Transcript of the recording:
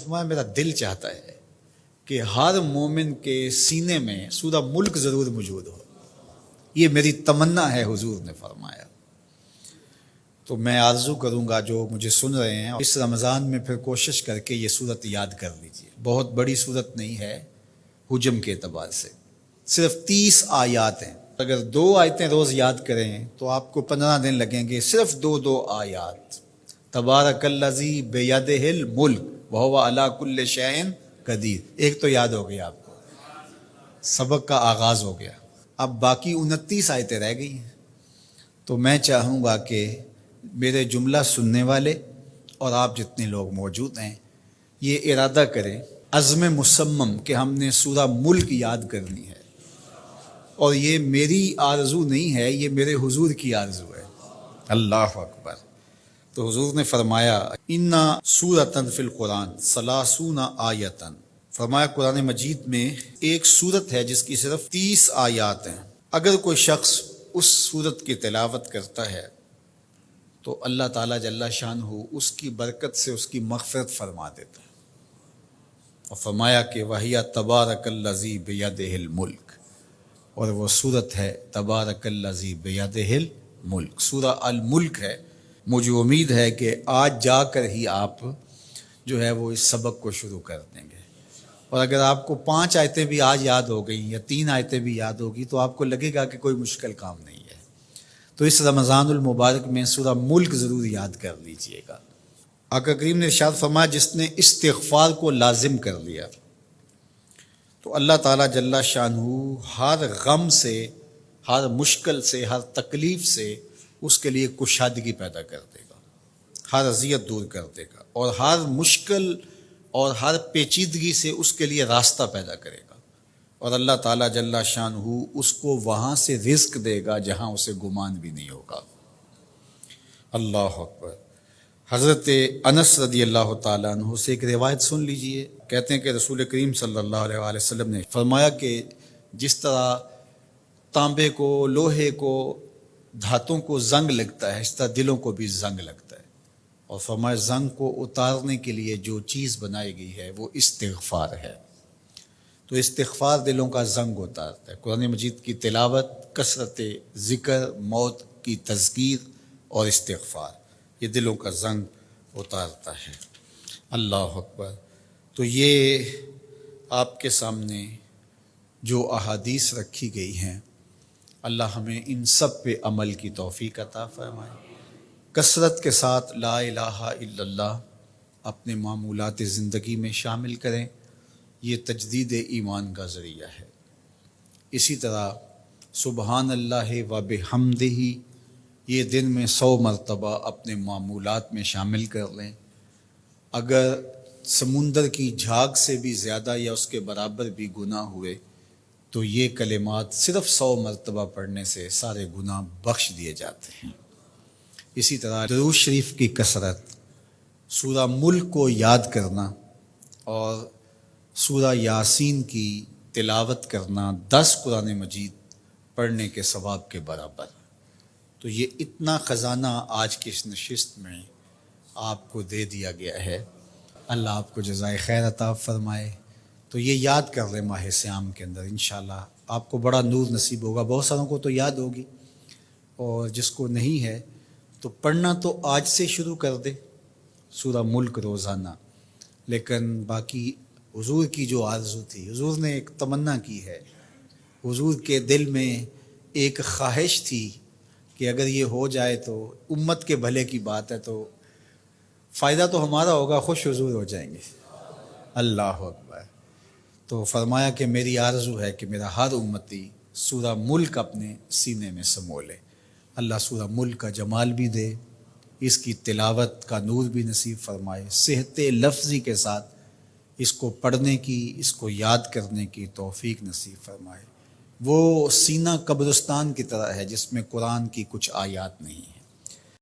فرمایا میرا دل چاہتا ہے کہ ہر مومن کے سینے میں سورہ ملک ضرور موجود ہو، یہ میری تمنا ہے حضور نے فرمایا۔ تو میں آرزو کروں گا جو مجھے سن رہے ہیں اس رمضان میں پھر کوشش کر کے یہ صورت یاد کر لیجیے۔ بہت بڑی صورت نہیں ہے حجم کے اعتبار سے، صرف 30 آیات ہیں۔ اگر 2 آیتیں روز یاد کریں تو آپ کو 15 دن لگیں گے، صرف 2 آیات۔ تبارک الذی بیدہ الملک وہو علی کل شیء قدیر، ایک تو یاد ہو گیا آپ کو، سبق کا آغاز ہو گیا۔ اب باقی 29 آیتیں رہ گئی ہیں، تو میں چاہوں گا کہ میرے جملہ سننے والے اور آپ جتنے لوگ موجود ہیں یہ ارادہ کریں، عزم مصمم کہ ہم نے سورہ ملک یاد کرنی ہے، اور یہ میری آرزو نہیں ہے، یہ میرے حضور کی آرزو ہے۔ اللہ اکبر۔ تو حضور نے فرمایا انا سورۃ فی القرآن 30 آیۃ، فرمایا قرآن مجید میں ایک سورت ہے جس کی صرف 30 آیات ہیں۔ اگر کوئی شخص اس سورت کی تلاوت کرتا ہے تو اللہ تعالیٰ جل شانہ اس کی برکت سے اس کی مغفرت فرما دیتا ہے، اور فرمایا کہ وَهِيَ تَبَارَكَ الَّذِي بِيَدِهِ الْمُلْكُ، اور وہ سورت ہے تبارک الذی بیدہ الملک، سورہ الملک ہے۔ مجھے امید ہے کہ آج جا کر ہی آپ جو ہے وہ اس سبق کو شروع کر دیں گے، اور اگر آپ کو 5 آیتیں بھی آج یاد ہو گئیں یا 3 آیتیں بھی یاد ہوگی تو آپ کو لگے گا کہ کوئی مشکل کام نہیں ہے۔ تو اس رمضان المبارک میں سورہ ملک ضرور یاد کر لیجئے گا۔ آقا کریم نے ارشاد فرمایا جس نے استغفار کو لازم کر لیا تو اللہ تعالیٰ جل شانہ ہر غم سے، ہر مشکل سے، ہر تکلیف سے اس کے لیے کشادگی پیدا کر دے گا، ہر اذیت دور کر دے گا، اور ہر مشکل اور ہر پیچیدگی سے اس کے لیے راستہ پیدا کرے گا، اور اللہ تعالیٰ جل شانہ اس کو وہاں سے رزق دے گا جہاں اسے گمان بھی نہیں ہوگا۔ اللہ اکبر۔ حضرت انس رضی اللہ تعالیٰ عنہ سے ایک روایت سن لیجئے۔ کہتے ہیں کہ رسول کریم صلی اللہ علیہ وآلہ وسلم نے فرمایا کہ جس طرح تانبے کو، لوہے کو، دھاتوں کو زنگ لگتا ہے، اس طرح دلوں کو بھی زنگ لگتا ہے، اور فرمایا زنگ کو اتارنے کے لیے جو چیز بنائی گئی ہے وہ استغفار ہے۔ تو استغفار دلوں کا زنگ اتارتا ہے۔ قرآن مجید کی تلاوت، کثرت ذکر، موت کی تذکیر اور استغفار، یہ دلوں کا زنگ اتارتا ہے۔ اللہ اکبر۔ تو یہ آپ کے سامنے جو احادیث رکھی گئی ہیں، اللہ ہمیں ان سب پہ عمل کی توفیق عطا فرمائے۔ کثرت کے ساتھ لا الہ الا اللہ اپنے معمولات زندگی میں شامل کریں، یہ تجدید ایمان کا ذریعہ ہے۔ اسی طرح سبحان اللہ و بحمدہ یہ دن میں 100 مرتبہ اپنے معمولات میں شامل کر لیں۔ اگر سمندر کی جھاگ سے بھی زیادہ یا اس کے برابر بھی گناہ ہوئے تو یہ کلمات صرف 100 مرتبہ پڑھنے سے سارے گناہ بخش دیے جاتے ہیں۔ اسی طرح درود شریف کی کثرت، سورہ ملک کو یاد کرنا اور سورہ یاسین کی تلاوت کرنا 10 قرآن مجید پڑھنے کے ثواب کے برابر۔ تو یہ اتنا خزانہ آج کی اس نشست میں آپ کو دے دیا گیا ہے، اللہ آپ کو جزائے خیر عطا فرمائے۔ تو یہ یاد کر لیں ماہ صیام کے اندر، انشاءاللہ آپ کو بڑا نور نصیب ہوگا۔ بہت ساروں کو تو یاد ہوگی، اور جس کو نہیں ہے تو پڑھنا تو آج سے شروع کر دے سورہ ملک روزانہ۔ لیکن باقی حضور کی جو آرزو تھی، حضور نے ایک تمنا کی ہے، حضور کے دل میں ایک خواہش تھی کہ اگر یہ ہو جائے تو امت کے بھلے کی بات ہے، تو فائدہ تو ہمارا ہوگا، خوش حضور ہو جائیں گے۔ اللہ اکبر۔ تو فرمایا کہ میری آرزو ہے کہ میرا ہر امتی سورہ ملک اپنے سینے میں سمو لے۔ اللہ سورہ ملک کا جمال بھی دے، اس کی تلاوت کا نور بھی نصیب فرمائے، صحت لفظی کے ساتھ اس کو پڑھنے کی، اس کو یاد کرنے کی توفیق نصیب فرمائے۔ وہ سینہ قبرستان کی طرح ہے جس میں قرآن کی کچھ آیات نہیں ہیں۔